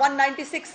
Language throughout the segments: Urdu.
196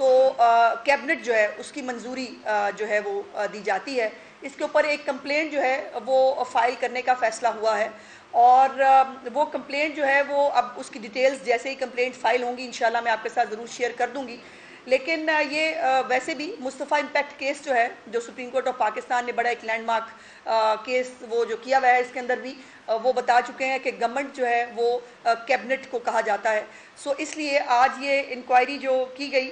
تو کیبنٹ جو ہے اس کی منظوری جو ہے وہ دی جاتی ہے. اس کے اوپر ایک کمپلینٹ جو ہے وہ فائل کرنے کا فیصلہ ہوا ہے اور وہ کمپلینٹ جو ہے وہ اب اس کی ڈیٹیلز جیسے ہی کمپلینٹ فائل ہوں گی انشاءاللہ میں آپ کے ساتھ ضرور شیئر کر دوں گی. لیکن یہ ویسے بھی مصطفیٰ امپیکٹ کیس جو ہے جو سپریم کورٹ آف پاکستان نے بڑا ایک لینڈ مارک کیس وہ جو کیا ہوا ہے اس کے اندر بھی وہ بتا چکے ہیں کہ گورنمنٹ جو ہے وہ کیبنٹ کو کہا جاتا ہے. سو اس لیے آج یہ انکوائری جو کی گئی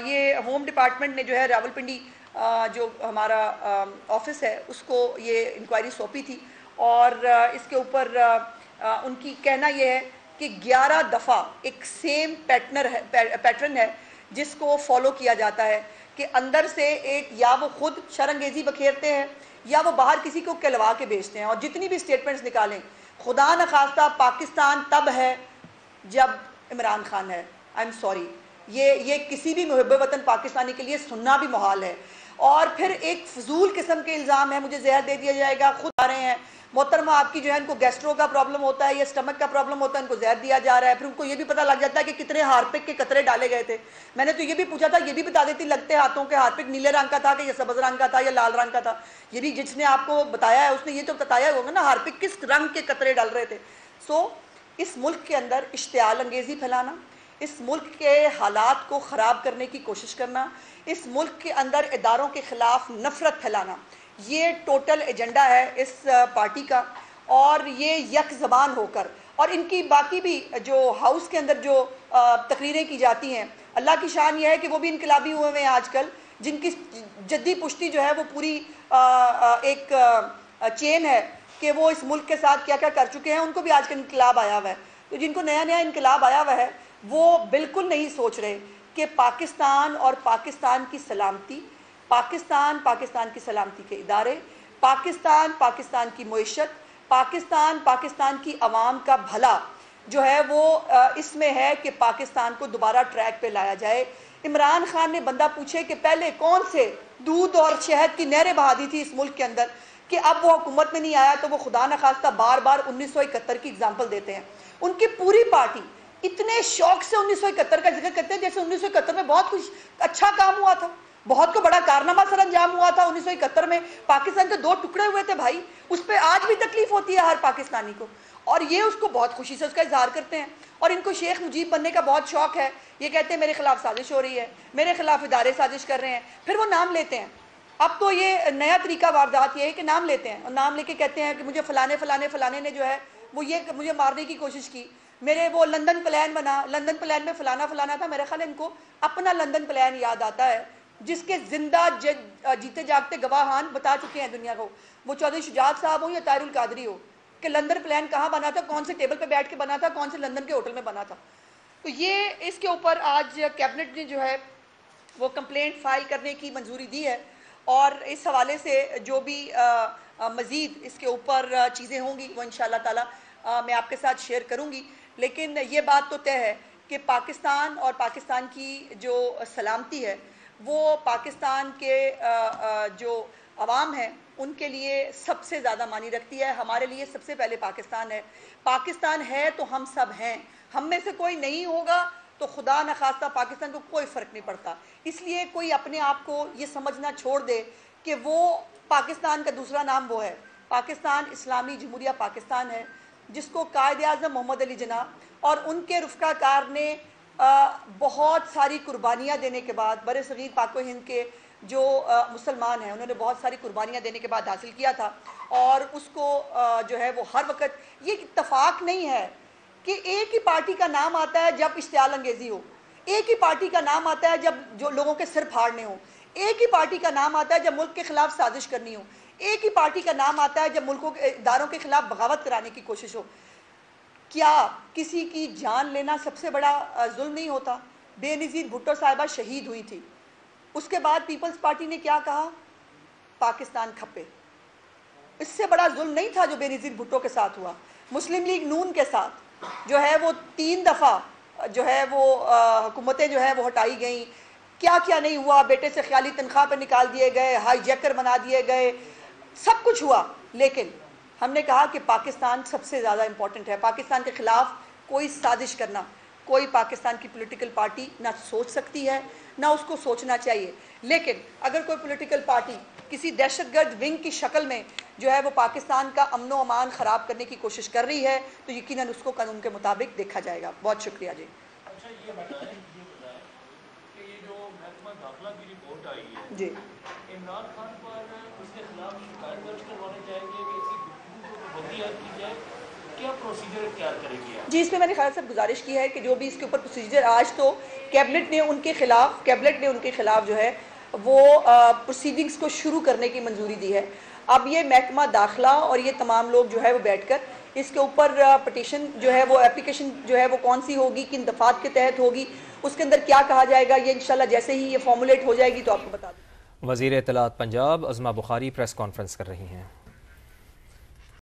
یہ ہوم ڈپارٹمنٹ نے جو ہے راولپنڈی جو ہمارا آفس ہے اس کو یہ انکوائری سونپی تھی اور اس کے اوپر ان کی کہنا یہ ہے کہ 11 دفعہ ایک سیم پیٹرن ہے جس کو فالو کیا جاتا ہے کہ اندر سے ایک یا وہ خود شرانگیزی بکھیرتے ہیں یا وہ باہر کسی کو کہلوا کے بیچتے ہیں. اور جتنی بھی سٹیٹمنٹس نکالیں خدا نخواستہ پاکستان تب ہے جب عمران خان ہے. آئی ایم سوری یہ کسی بھی محب وطن پاکستانی کے لیے سننا بھی محال ہے. اور پھر ایک فضول قسم کے الزام ہے مجھے زہر دے دیا جائے گا. خود آ رہے ہیں محترمہ آپ کی جو ہے ان کو گیسٹرو کا پرابلم ہوتا ہے یا اسٹمک کا پرابلم ہوتا ہے ان کو زہر دیا جا رہا ہے. پھر ان کو یہ بھی پتہ لگ جاتا ہے کہ کتنے ہارپک کے قطرے ڈالے گئے تھے. میں نے تو یہ بھی پوچھا تھا یہ بھی بتا دیتی لگتے ہاتھوں کے ہارپک نیلے رنگ کا تھا کہ یا سبز رنگ کا تھا یا لال رنگ کا تھا. یہ بھی جس نے آپ کو بتایا ہے اس نے یہ تو بتایا ہوگا نا ہارپک کس رنگ کے قطرے ڈال رہے تھے. سو اس ملک کے اندر اشتعال انگیزی پھیلانا, اس ملک کے حالات کو خراب کرنے کی کوشش کرنا, اس ملک کے اندر اداروں کے خلاف نفرت پھیلانا, یہ ٹوٹل ایجنڈا ہے اس پارٹی کا. اور یہ یک زبان ہو کر اور ان کی باقی بھی جو ہاؤس کے اندر جو تقریریں کی جاتی ہیں اللہ کی شان یہ ہے کہ وہ بھی انقلابی ہوئے ہیں آج کل جن کی جدی پشتی جو ہے وہ پوری ایک چین ہے کہ وہ اس ملک کے ساتھ کیا کیا کر چکے ہیں. ان کو بھی آج کل انقلاب آیا ہوا ہے. تو جن کو نیا نیا انقلاب آیا ہوا ہے وہ بالکل نہیں سوچ رہے کہ پاکستان اور پاکستان کی سلامتی, پاکستان کی سلامتی کے ادارے, پاکستان کی معیشت, پاکستان کی عوام کا بھلا جو ہے وہ اس میں ہے کہ پاکستان کو دوبارہ ٹریک پہ لایا جائے. عمران خان نے بندہ پوچھے کہ پہلے کون سے دودھ اور شہد کی نہریں بہا دی تھی اس ملک کے اندر کہ اب وہ حکومت میں نہیں آیا تو وہ خدا نخواستہ بار بار 1971 کی اگزامپل دیتے ہیں. ان کی پوری پارٹی اتنے شوق سے 1971 کا ذکر کرتے ہیں جیسے 1971 میں بہت کچھ اچھا کام ہوا تھا, بہت کو بڑا کارنامہ سر انجام ہوا تھا. 1971 میں پاکستان کے 2 ٹکڑے ہوئے تھے بھائی, اس پہ آج بھی تکلیف ہوتی ہے ہر پاکستانی کو اور یہ اس کو بہت خوشی سے اس کا اظہار کرتے ہیں. اور ان کو شیخ مجیب بننے کا بہت شوق ہے. یہ کہتے ہیں میرے خلاف سازش ہو رہی ہے, میرے خلاف ادارے سازش کر رہے ہیں, پھر وہ نام لیتے ہیں. اب تو یہ نیا طریقہ واردات یہ ہے کہ نام لیتے ہیں اور نام لے کے کہتے ہیں کہ مجھے فلانے نے جو ہے وہ یہ مجھے مارنے کی کوشش کی, میرے وہ لندن پلان بنا, لندن پلان میں فلانا تھا. میرے خیال ان کو اپنا لندن پلان یاد آتا ہے جس کے زندہ جیتے جاگتے گواہان بتا چکے ہیں دنیا کو, وہ چودھری شجاعت صاحب ہوں یا طاہر القادری ہو, کہ لندن پلان کہاں بنا تھا, کون سے ٹیبل پہ بیٹھ کے بنا تھا, کون سے لندن کے ہوٹل میں بنا تھا. تو یہ اس کے اوپر آج کیبنٹ نے جو ہے وہ کمپلینٹ فائل کرنے کی منظوری دی ہے اور اس حوالے سے جو بھی مزید اس کے اوپر چیزیں ہوں گی وہ انشاءاللہ تعالی میں آپ کے ساتھ شیئر کروں گی. لیکن یہ بات تو طے ہے کہ پاکستان اور پاکستان کی جو سلامتی ہے وہ پاکستان کے جو عوام ہیں ان کے لیے سب سے زیادہ معنی رکھتی ہے. ہمارے لیے سب سے پہلے پاکستان ہے. پاکستان ہے تو ہم سب ہیں, ہم میں سے کوئی نہیں ہوگا تو خدا نخواستہ پاکستان کو کوئی فرق نہیں پڑتا. اس لیے کوئی اپنے آپ کو یہ سمجھنا چھوڑ دے کہ وہ پاکستان کا دوسرا نام وہ ہے. پاکستان اسلامی جمہوریہ پاکستان ہے جس کو قائد اعظم محمد علی جناح اور ان کے رفقا کار نے بہت ساری قربانیاں دینے کے بعد, بر صغیر پاک و ہند کے جو مسلمان ہیں انہوں نے بہت ساری قربانیاں دینے کے بعد حاصل کیا تھا. اور اس کو جو ہے وہ ہر وقت یہ اتفاق نہیں ہے کہ ایک ہی پارٹی کا نام آتا ہے جب اشتعال انگیزی ہو, ایک ہی پارٹی کا نام آتا ہے جب جو لوگوں کے سر پھاڑنے ہوں, ایک ہی پارٹی کا نام آتا ہے جب ملک کے خلاف سازش کرنی ہو, ایک ہی پارٹی کا نام آتا ہے جب ملکوں کے اداروں کے خلاف بغاوت کرانے کی کوشش ہو. کیا کسی کی جان لینا سب سے بڑا ظلم نہیں ہوتا؟ بے نظیر بھٹو صاحبہ شہید ہوئی تھی, اس کے بعد پیپلز پارٹی نے کیا کہا, پاکستان کھپے. اس سے بڑا ظلم نہیں تھا جو بے نظیر بھٹو کے ساتھ ہوا. مسلم لیگ نون کے ساتھ جو ہے وہ 3 دفعہ جو ہے وہ حکومتیں جو ہے وہ ہٹائی گئیں, کیا کیا نہیں ہوا, بیٹے سے خیالی تنخواہ پہ نکال دیے گئے, ہائی جیکر بنا دیے گئے, سب کچھ ہوا. لیکن ہم نے کہا کہ پاکستان سب سے زیادہ امپورٹنٹ ہے, پاکستان کے خلاف کوئی سازش کرنا. کوئی پاکستان کی پولیٹیکل پارٹی نہ سوچ سکتی ہے نہ اس کو سوچنا چاہیے. لیکن اگر کوئی پولیٹیکل پارٹی کسی دہشت گرد ونگ کی شکل میں جو ہے وہ پاکستان کا امن و امان خراب کرنے کی کوشش کر رہی ہے تو یقیناً اس کو قانون کے مطابق دیکھا جائے گا. بہت شکریہ جی. اچھا یہ بتائیں کہ یہ جو محکمہ داخلہ کی رپورٹ آئی ہے جی عمران خان پر اس کے خلاف شکایت درج کروانے چاہیں گے کہ اس کی گفتگو کو پابندی عائد کی جائے, کیا پروسیجر اختیار کرے گی آپ؟ جی اس پہ میں نے خالد صاحب گزارش کی ہے کہ جو بھی اس کے اوپر پروسیجر, آج تو کیبنٹ نے ان کے خلاف جو ہے وہ پروسیڈنگز کو شروع کرنے کی منظوری دی ہے. اب یہ محکمہ داخلہ اور یہ تمام لوگ جو ہے وہ بیٹھ کر اس کے اوپر پٹیشن جو ہے وہ اپلیکیشن جو ہے وہ کون سی ہوگی, کن دفعات کے تحت ہوگی, اس کے اندر کیا کہا جائے گا, یہ انشاءاللہ جیسے ہی یہ فارمولیٹ ہو جائے گی تو آپ کو بتا دیں. وزیر اطلاعات پنجاب عظمہ بخاری پریس کانفرنس کر رہی ہیں.